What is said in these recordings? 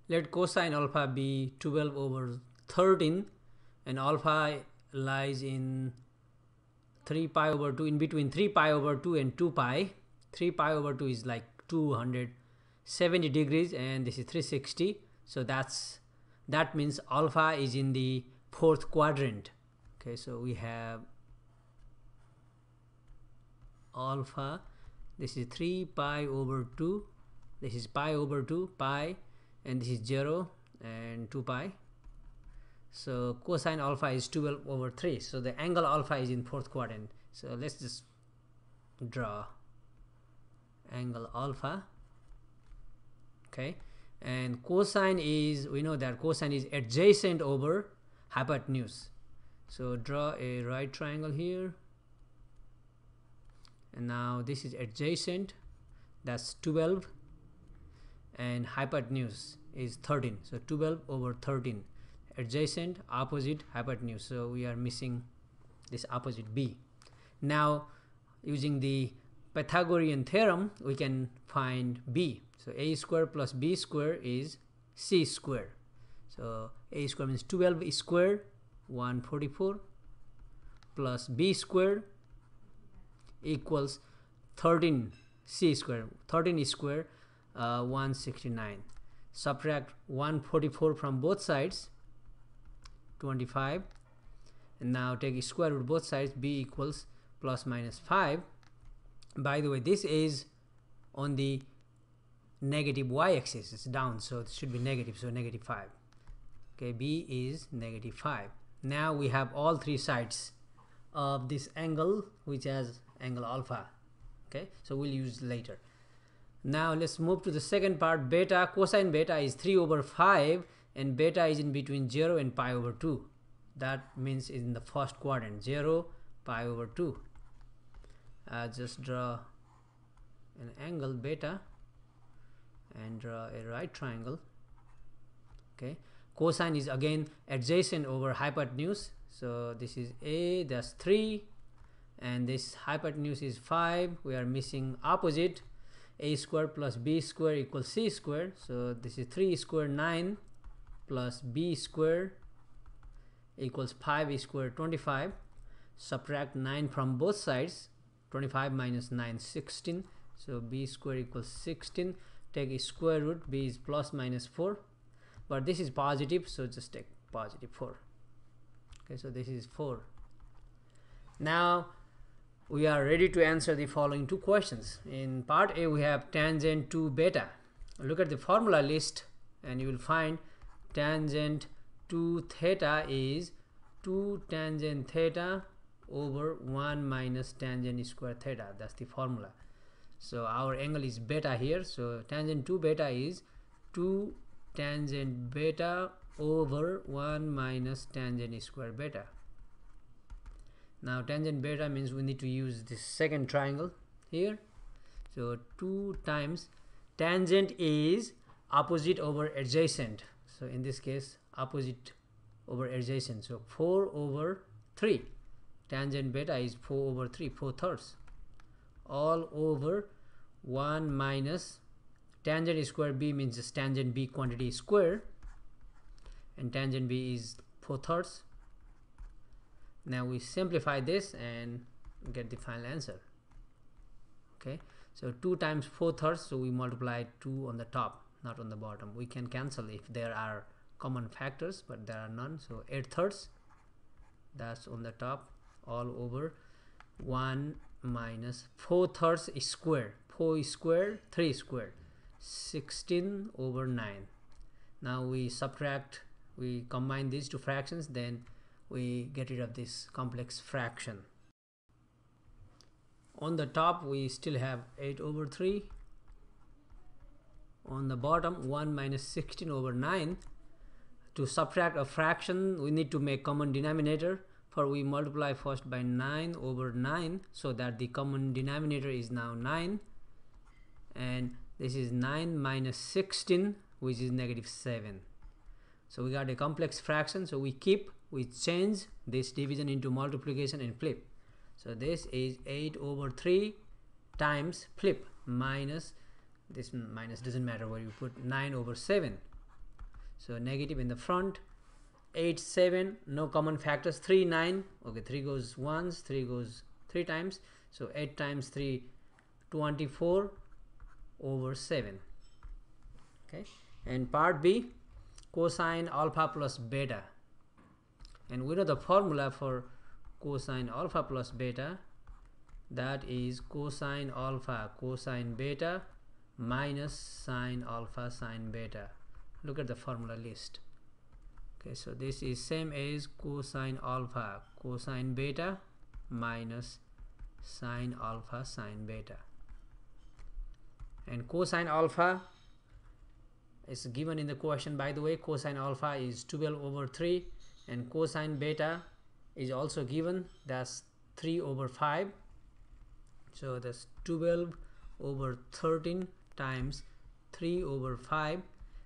Let cosine alpha be 12 over 13, and alpha lies in 3 pi over 2, in between 3 pi over 2 and 2 pi. 3 pi over 2 is like 270 degrees, and this is 360. So that means alpha is in the fourth quadrant. Okay, so we have alpha, this is 3 pi over 2, this is pi over 2 pi, and this is 0 and 2 pi. So cosine alpha is 12 over 3. So the angle alpha is in fourth quadrant. So let's just draw angle alpha. Okay, and cosine is, we know that cosine is adjacent over hypotenuse. So draw a right triangle here, and now this is adjacent, that's 12, and hypotenuse is 13. So 12 over 13, adjacent, opposite, hypotenuse. So we are missing this opposite b. Now using the Pythagorean theorem, we can find b. So a square plus b square is c square. So a square means 12 square, 144, plus b square equals 13 c square. 13 square, 169. Subtract 144 from both sides, 25, and now take square root both sides. B equals plus minus 5. By the way, this is on the negative y-axis, it's down, so it should be negative, so negative 5. Okay, b is negative 5. Now we have all three sides of this angle, which has angle alpha. Okay, so we'll use later. Now let's move to the second part. Beta, cosine beta is 3 over 5, and beta is in between 0 and pi over 2. That means in the first quadrant, 0, pi over 2. Just draw an angle beta and draw a right triangle. Okay, cosine is again adjacent over hypotenuse. So this is a, that's 3, and this hypotenuse is 5. We are missing opposite. A square plus b square equals c square. So this is 3 square, 9, plus b square equals 5 square, 25. Subtract 9 from both sides. 25 minus 9, 16. So b square equals 16. Take a square root. B is plus minus 4, but this is positive, so just take positive 4. Okay, so this is 4. Now we are ready to answer the following two questions. In part A, we have tangent to beta. Look at the formula list, and you will find tangent to theta is 2 tangent theta over 1 minus tangent square theta. That's the formula. So our angle is beta here, so tangent to beta is 2 tangent beta over 1 minus tangent square beta. Now tangent beta means we need to use this second triangle here. So 2 times tangent is opposite over adjacent. So in this case, opposite over adjacent. So 4 over 3. Tangent beta is 4 over 3, 4/3. All over 1 minus tangent square b means just tangent b quantity square, and tangent b is 4/3. Now we simplify this and get the final answer. Okay, so 2 times 4/3, so we multiply 2 on the top, not on the bottom. We can cancel if there are common factors, but there are none. So 8/3, that's on the top, all over 1 minus 4/3 square. 4 square, 3 square, 16 over 9. Now we subtract, we combine these two fractions, then we get rid of this complex fraction. On the top we still have 8 over 3. On the bottom 1 minus 16 over 9. To subtract a fraction, we need to make common denominator. For we multiply first by 9 over 9, so that the common denominator is now 9, and this is 9 minus 16, which is negative 7. So we got a complex fraction, so we change this division into multiplication and flip. So this is 8 over 3 times flip minus, this minus doesn't matter where you put, 9 over 7. so negative in the front. 8 7, no common factors. 3 9, okay, 3 goes once, 3 goes 3 times, so 8 times 3 24 over 7. Okay, and part B, cosine alpha plus beta, and we know the formula for cosine alpha plus beta, that is cosine alpha cosine beta minus sine alpha sine beta. Look at the formula list. Okay, so this is same as cosine alpha cosine beta minus sine alpha sine beta, and cosine alpha is given in the question. By the way, cosine alpha is 12 over 3, and cosine beta is also given, that's 3 over 5, so that's 12 over 13 times 3 over 5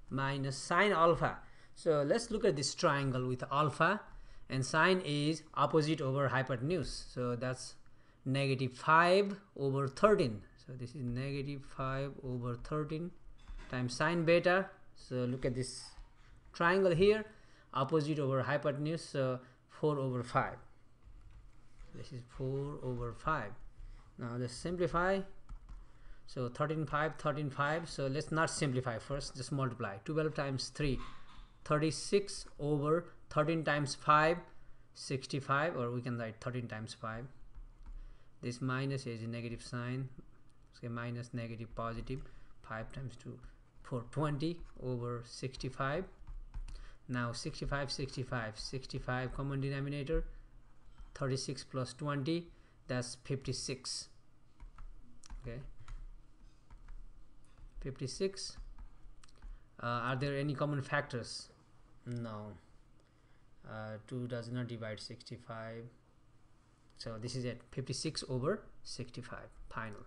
minus sine alpha. So let's look at this triangle with alpha, and sine is opposite over hypotenuse, so that's negative 5 over 13, so this is negative 5 over 13 times sine beta. So look at this triangle here, opposite over hypotenuse, so 4 over 5, this is 4 over 5. Now let's simplify. So 13 5 13 5, so let's not simplify first, just multiply. 12 times 3 36 over 13 times 5 65, or we can write 13 times 5. This minus is a negative sign, so minus negative positive. 5 times 2 4 20 over 65. Now 65 65 65 common denominator, 36 plus 20, that's 56. Okay, 56. Are there any common factors? No. 2 does not divide 65, so this is it, 56 over 65 final.